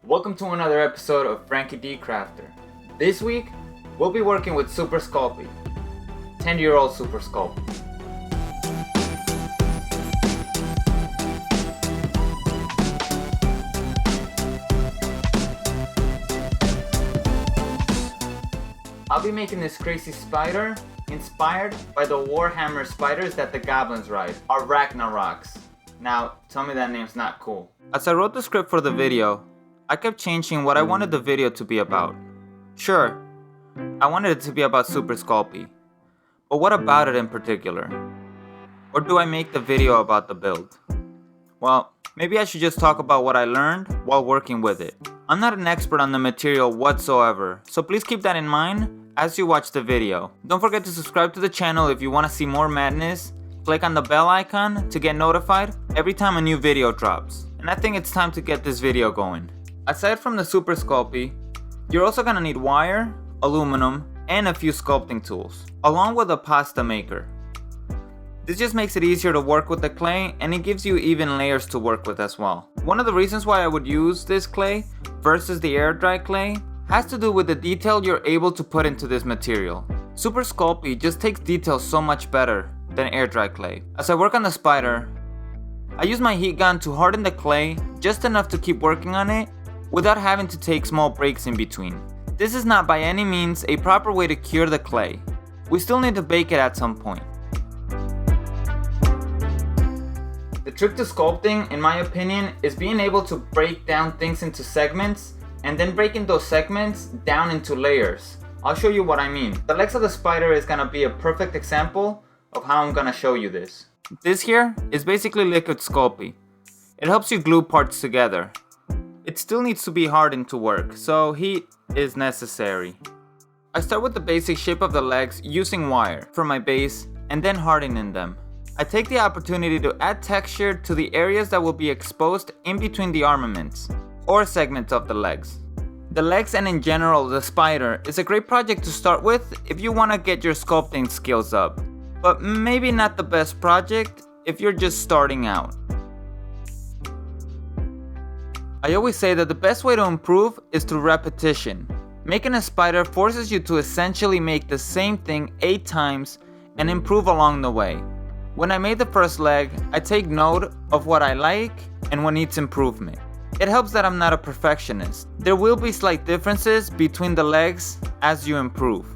Welcome to another episode of Franky D Crafter. This week, we'll be working with Super Sculpey, 10-year-old Super Sculpey. I'll be making this crazy spider inspired by the Warhammer spiders that the goblins ride, Arachnaroks. Now, tell me that name's not cool. As I wrote the script for the video, I kept changing what I wanted the video to be about. Sure, I wanted it to be about Super Sculpey, but what about it in particular? Or do I make the video about the build? Well, maybe I should just talk about what I learned while working with it. I'm not an expert on the material whatsoever, so please keep that in mind as you watch the video. Don't forget to subscribe to the channel if you want to see more madness. Click on the bell icon to get notified every time a new video drops. And I think it's time to get this video going. Aside from the Super Sculpey, you're also gonna need wire, aluminum, and a few sculpting tools, along with a pasta maker. This just makes it easier to work with the clay, and it gives you even layers to work with as well. One of the reasons why I would use this clay versus the air dry clay has to do with the detail you're able to put into this material. Super Sculpey just takes detail so much better than air dry clay. As I work on the spider, I use my heat gun to harden the clay just enough to keep working on it without having to take small breaks in between. This is not by any means a proper way to cure the clay. We still need to bake it at some point. The trick to sculpting, in my opinion, is being able to break down things into segments and then breaking those segments down into layers. I'll show you what I mean. The legs of the spider is gonna be a perfect example of how I'm gonna show you this. This here is basically liquid Sculpey. It helps you glue parts together. It still needs to be hardened to work, so heat is necessary. I start with the basic shape of the legs using wire for my base and then hardening them. I take the opportunity to add texture to the areas that will be exposed in between the armaments or segments of the legs. The legs and in general the spider is a great project to start with if you want to get your sculpting skills up, but maybe not the best project if you're just starting out. I always say that the best way to improve is through repetition. Making a spider forces you to essentially make the same thing 8 times and improve along the way. When I made the first leg, I take note of what I like and what needs improvement. It helps that I'm not a perfectionist. There will be slight differences between the legs as you improve.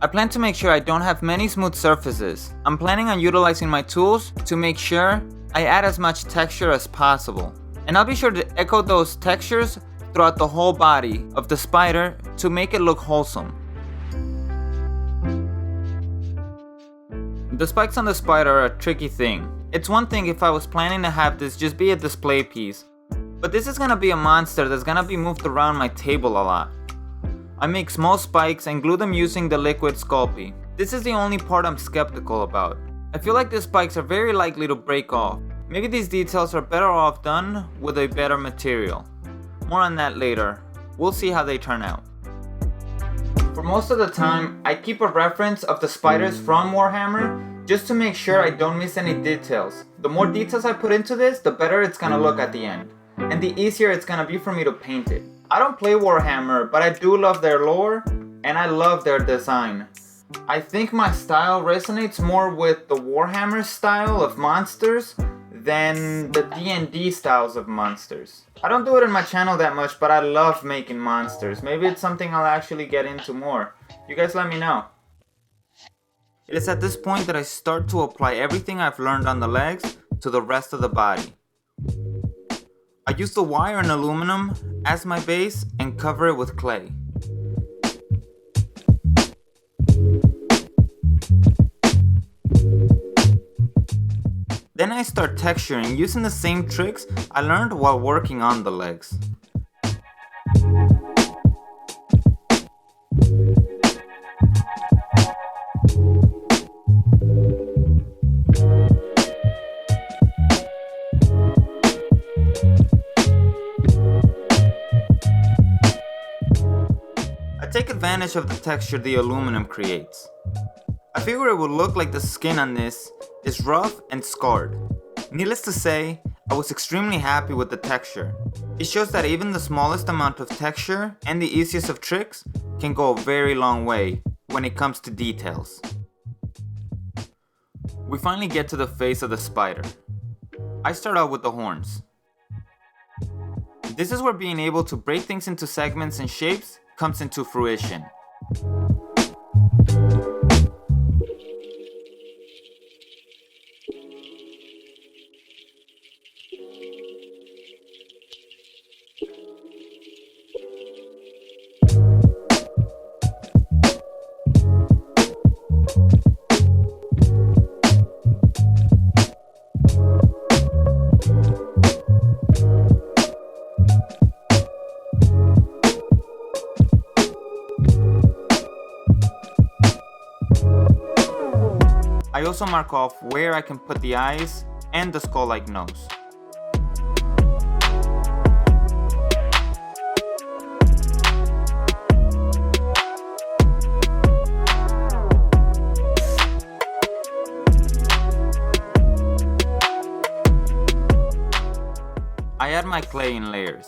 I plan to make sure I don't have many smooth surfaces. I'm planning on utilizing my tools to make sure I add as much texture as possible. And I'll be sure to echo those textures throughout the whole body of the spider to make it look wholesome. The spikes on the spider are a tricky thing. It's one thing if I was planning to have this just be a display piece, but this is gonna be a monster that's gonna be moved around my table a lot. I make small spikes and glue them using the liquid Sculpey. This is the only part I'm skeptical about. I feel like the spikes are very likely to break off. Maybe these details are better off done with a better material. More on that later. We'll see how they turn out. For most of the time, I keep a reference of the spiders from Warhammer just to make sure I don't miss any details. The more details I put into this, the better it's gonna look at the end. And the easier it's gonna be for me to paint it. I don't play Warhammer, but I do love their lore and I love their design. I think my style resonates more with the Warhammer style of monsters than the D&D styles of monsters. I don't do it in my channel that much, but I love making monsters. Maybe it's something I'll actually get into more. You guys let me know. It is at this point that I start to apply everything I've learned on the legs to the rest of the body. I use the wire and aluminum as my base and cover it with clay. Then I start texturing using the same tricks I learned while working on the legs. I take advantage of the texture the aluminum creates. I figure it would look like the skin on this is rough and scarred. Needless to say, I was extremely happy with the texture. It shows that even the smallest amount of texture and the easiest of tricks can go a very long way when it comes to details. We finally get to the face of the spider. I start out with the horns. This is where being able to break things into segments and shapes comes into fruition. I also mark off where I can put the eyes and the skull-like nose. I add my clay in layers,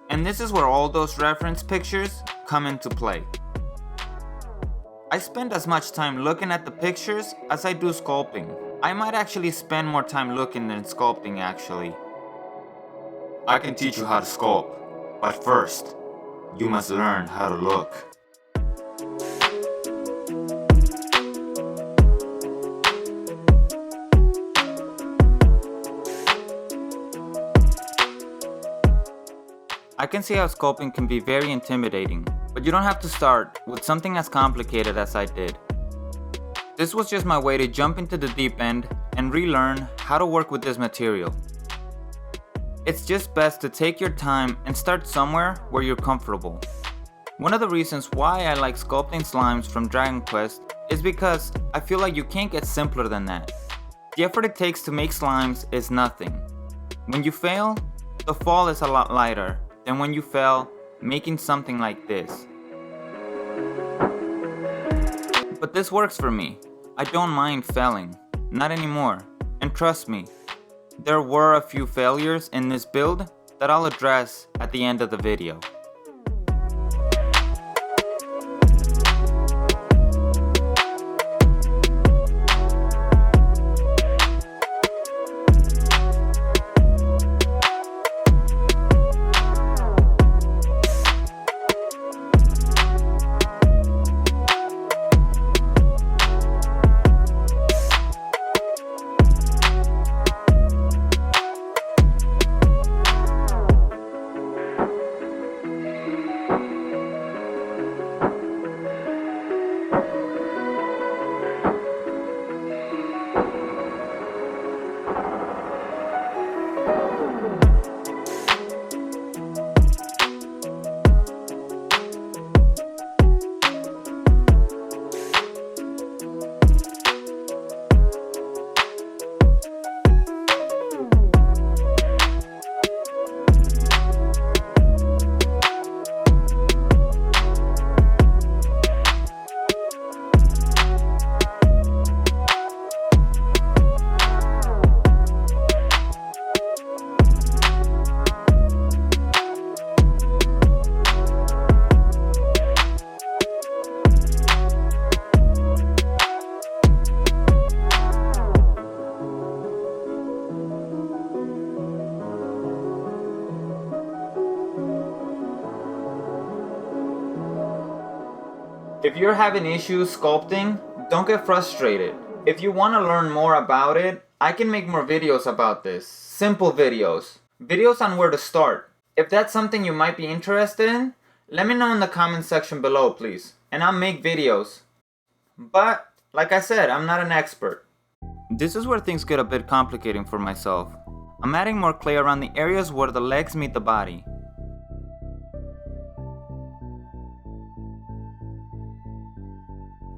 and this is where all those reference pictures come into play. I spend as much time looking at the pictures as I do sculpting. I might actually spend more time looking than sculpting actually. I can teach you how to sculpt, but first, you must learn how to look. I can see how sculpting can be very intimidating, but you don't have to start with something as complicated as I did. This was just my way to jump into the deep end and relearn how to work with this material. It's just best to take your time and start somewhere where you're comfortable. One of the reasons why I like sculpting slimes from Dragon Quest is because I feel like you can't get simpler than that. The effort it takes to make slimes is nothing. When you fail, the fall is a lot lighter than when you fail making something like this. But this works for me. I don't mind failing, not anymore. And trust me, there were a few failures in this build that I'll address at the end of the video. If you're having issues sculpting, don't get frustrated. If you want to learn more about it, I can make more videos about this. Simple videos. Videos on where to start. If that's something you might be interested in, let me know in the comment section below, please. And I'll make videos. But, like I said, I'm not an expert. This is where things get a bit complicating for myself. I'm adding more clay around the areas where the legs meet the body.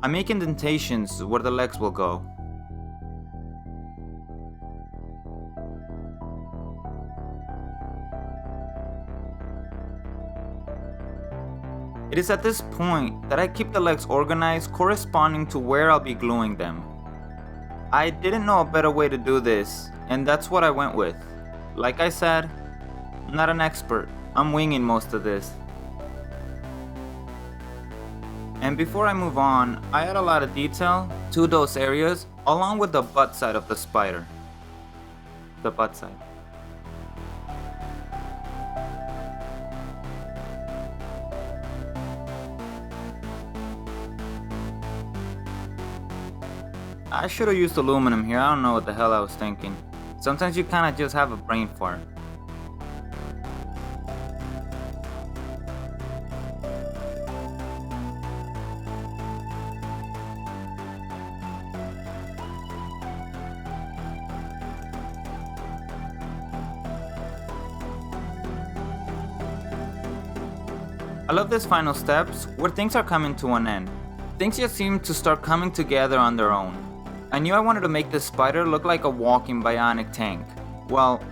I make indentations where the legs will go. It is at this point that I keep the legs organized corresponding to where I'll be gluing them. I didn't know a better way to do this, and that's what I went with. like I said, I'm not an expert. I'm winging most of this. And before I move on, I add a lot of detail to those areas along with the butt side of the spider. The butt side. I should have used aluminum here, I don't know what the hell I was thinking. Sometimes you kinda just have a brain fart. I love this final steps where things are coming to an end. Things just seem to start coming together on their own. I knew I wanted to make this spider look like a walking bionic tank. Well,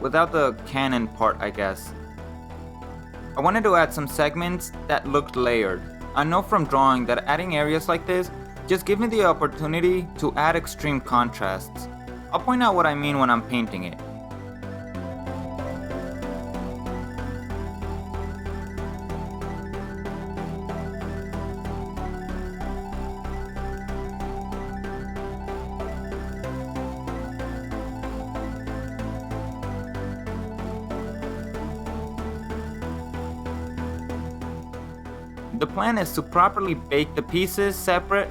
without the cannon part, I guess. I wanted to add some segments that looked layered. I know from drawing that adding areas like this just give me the opportunity to add extreme contrasts. I'll point out what I mean when I'm painting it. The plan is to properly bake the pieces separate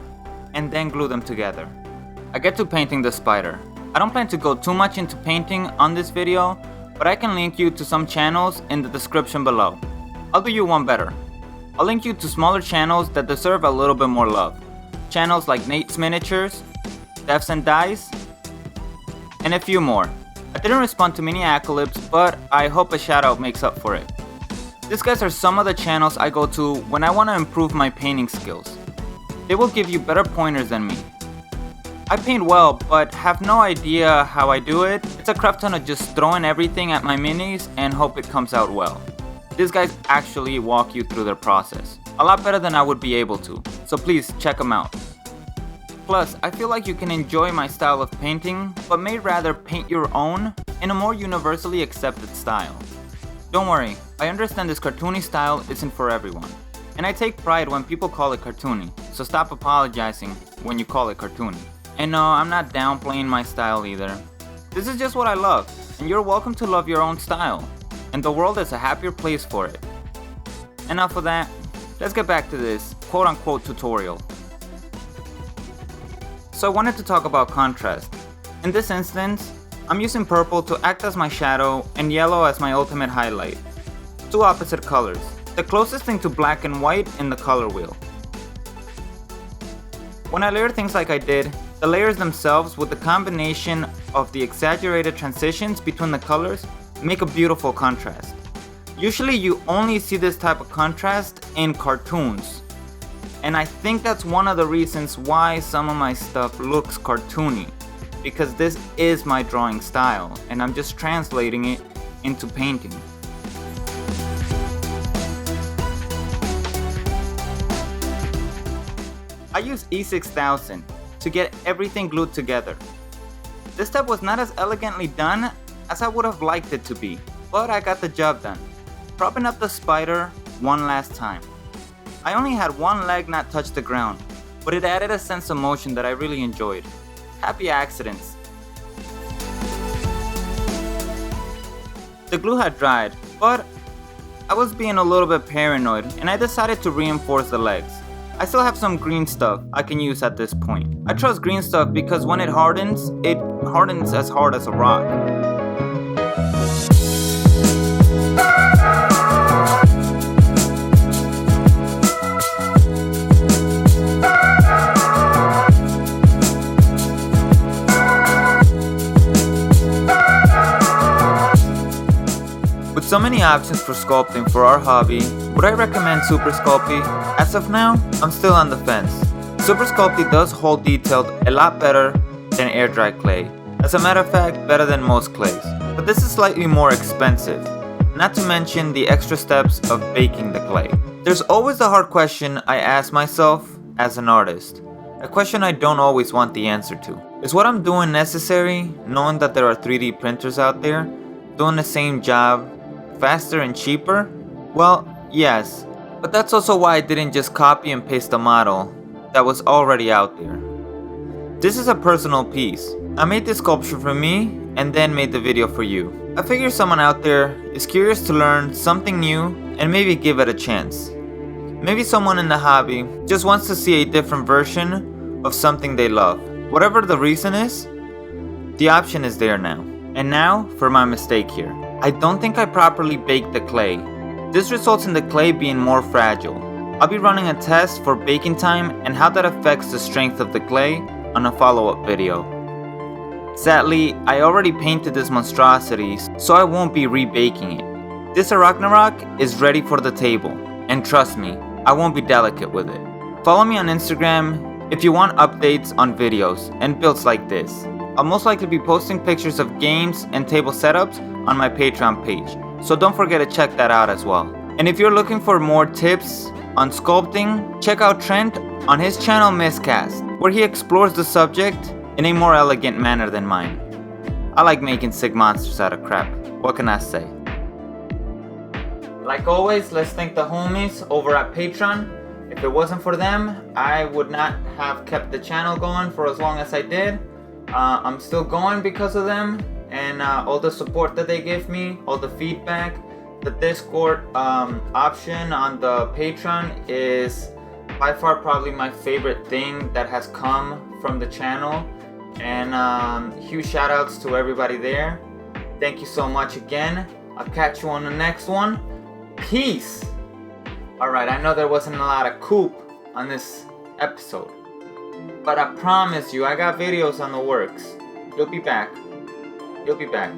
and then glue them together. I get to painting the spider. I don't plan to go too much into painting on this video, but I can link you to some channels in the description below. I'll do you one better. I'll link you to smaller channels that deserve a little bit more love. Channels like Nate's Miniatures, Devs and Dice, and a few more. I didn't respond to many accolades, but I hope a shout out makes up for it. These guys are some of the channels I go to when I want to improve my painting skills. They will give you better pointers than me. I paint well, but have no idea how I do it. It's a crap ton of just throwing everything at my minis and hope it comes out well. These guys actually walk you through their process. A lot better than I would be able to, so please check them out. Plus, I feel like you can enjoy my style of painting, but may rather paint your own in a more universally accepted style. Don't worry, I understand this cartoony style isn't for everyone. And I take pride when people call it cartoony, so stop apologizing when you call it cartoony. And no, I'm not downplaying my style either. This is just what I love, and you're welcome to love your own style. And the world is a happier place for it. Enough of that, let's get back to this quote-unquote tutorial. So I wanted to talk about contrast. In this instance, I'm using purple to act as my shadow and yellow as my ultimate highlight. Two opposite colors, the closest thing to black and white in the color wheel. When I layer things like I did, the layers themselves with the combination of the exaggerated transitions between the colors make a beautiful contrast. Usually you only see this type of contrast in cartoons, and I think that's one of the reasons why some of my stuff looks cartoony. Because this is my drawing style, and I'm just translating it into painting. I use E6000 to get everything glued together. This step was not as elegantly done as I would have liked it to be, but I got the job done. Propping up the spider one last time. I only had one leg not touch the ground, but it added a sense of motion that I really enjoyed. Happy accidents. The glue had dried, but I was being a little bit paranoid and I decided to reinforce the legs. I still have some green stuff I can use at this point. I trust green stuff because when it hardens as hard as a rock. With so many options for sculpting for our hobby, would I recommend Super Sculpey? As of now, I'm still on the fence. Super Sculpey does hold detailed a lot better than air dry clay. As a matter of fact, better than most clays. But this is slightly more expensive, not to mention the extra steps of baking the clay. There's always the hard question I ask myself as an artist. A question I don't always want the answer to. Is what I'm doing necessary, knowing that there are 3D printers out there? doing the same job faster and cheaper? Well, yes, but that's also why I didn't just copy and paste a model that was already out there. This is a personal piece. I made this sculpture for me and then made the video for you. I figure someone out there is curious to learn something new and maybe give it a chance. Maybe someone in the hobby just wants to see a different version of something they love. Whatever the reason is, the option is there now. And now for my mistake here. I don't think I properly baked the clay. This results in the clay being more fragile. I'll be running a test for baking time and how that affects the strength of the clay on a follow-up video. Sadly, I already painted this monstrosity, so I won't be rebaking it. This Arachnarok is ready for the table, and trust me, I won't be delicate with it. Follow me on Instagram if you want updates on videos and builds like this. I'll most likely be posting pictures of games and table setups on my Patreon page, so don't forget to check that out as well. And if you're looking for more tips on sculpting, check out Trent on his channel Miscast, where he explores the subject in a more elegant manner than mine. I like making sick monsters out of crap. What can I say? Like always, let's thank the homies over at Patreon. If it wasn't for them, I would not have kept the channel going for as long as I did. I'm still going because of them and all the support that they give me, all the feedback. The Discord option on the Patreon is by far probably my favorite thing that has come from the channel. And huge shout outs to everybody there. Thank you so much again. I'll catch you on the next one. Peace. Alright, I know there wasn't a lot of coop on this episode, but I promise you I got videos on the works. You'll be back. You'll be back.